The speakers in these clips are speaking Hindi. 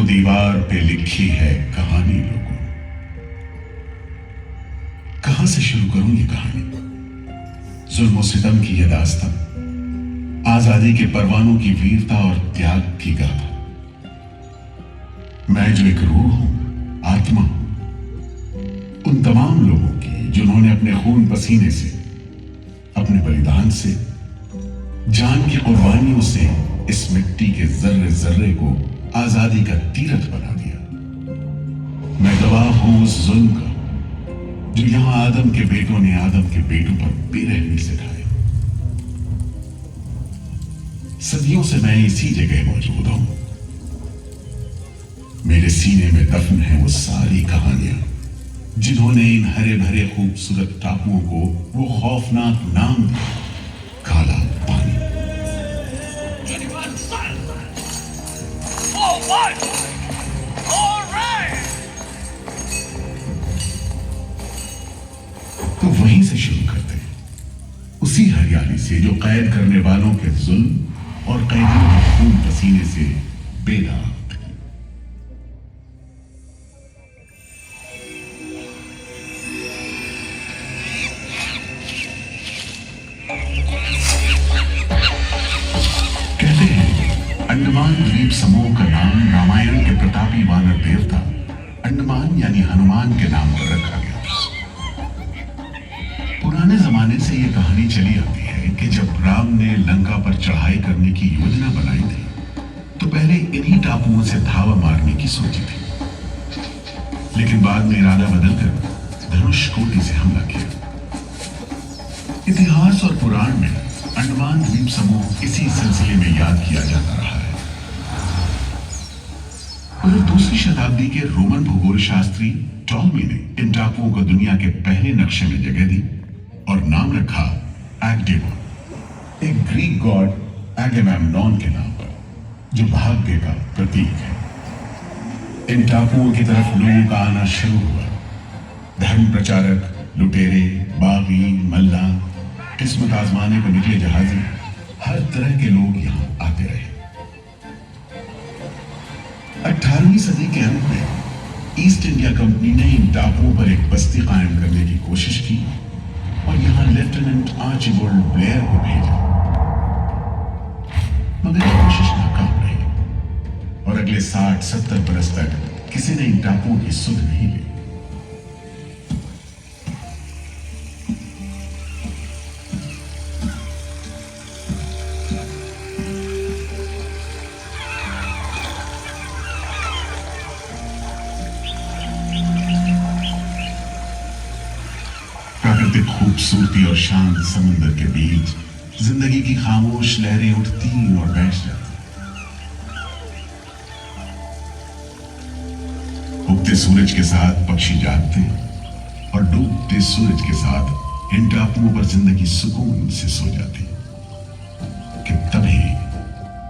दीवार पे लिखी है कहानी लोगों। कहां से शुरू करूं ये कहानी? जुल्म सितम की यह दास्तां, आजादी के परवानों की वीरता और त्याग की गाथा। मैं जो एक रूह हूं, आत्मा हूं, उन तमाम लोगों की जिन्होंने अपने खून पसीने से, अपने बलिदान से, जान की कुर्बानियों से इस मिट्टी के जर्रे जर्रे को आजादी का तीरथ बना दिया। मैं गवाह हूं उस जुल्म का जो यहां आदम के बेटों ने आदम के बेटों पर बेरहमी से ढाया। सदियों से मैं इसी जगह मौजूद हूं। मेरे सीने में दफन है वो सारी कहानियां जिन्होंने इन हरे भरे खूबसूरत टापुओं को वो खौफनाक नाम दिया, काला पानी। तो वहीं से शुरू करते हैं, उसी हरियाली से जो कैद करने वालों के जुल्म और कैदियों के खून पसीने से बेदाग थी। कहते हैं अंडमान द्वीप समूह का नाम रामायण के प्रतापी वानर देवता अंडमान यानी हनुमान के नाम पर रखा गया था। पुराने जमाने से यह कहानी चली आती है कि जब राम ने लंका पर चढ़ाई करने की योजना बनाई थी तो पहले इन्हीं टापुओं से धावा मारने की सोची थी, लेकिन बाद में इरादा बदलकर धनुषकोटि से हमला किया। इतिहास और पुराण में अंडमान द्वीप समूह इसी सिलसिले में याद किया जाता रहा है। और दूसरी शताब्दी के रोमन भूगोल शास्त्री टॉलमी ने इन टापुओं को दुनिया के पहले नक्शे में जगह दी और नाम रखा एग्डेबोन, एक ग्रीक गॉड एगेमेम्नॉन के नाम पर, जो भाग्य का प्रतीक है। इन टापुओं की तरफ लोगों का आना शुरू हुआ। धर्म प्रचारक, लुटेरे, बागी, मल्ला, किस्मत आजमाने को निकले जहाजी, हर तरह के लोग यहां आते रहे। 18वीं सदी के अंत में ईस्ट इंडिया कंपनी ने इन टापुओं पर एक बस्ती कायम करने की कोशिश की और यहां लेफ्टिनेंट आर्चिबाल्ड ब्लेयर को भेजा, मगर यह कोशिश नाकाम रही और अगले 60-70 बरस तक किसी ने इन टापुओं की सुध नहीं ली। प्राकृतिक खूबसूरती और शांत समुद्र के बीच जिंदगी की खामोश लहरें उठती और बैठ जाती। उगते सूरज के साथ पक्षी जागते और डूबते सूरज के साथ इन टापुओं पर जिंदगी सुकून से सो जाती। कि तभी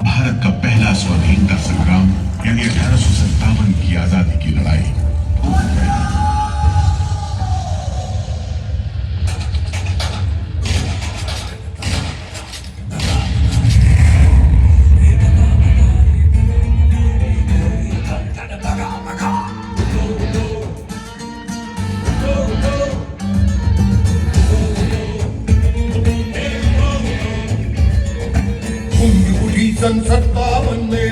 भारत का पहला स्वाधीनता संग्राम यानी 1857 की आजादी की लड़ाई हो गई। संसत्ता बनने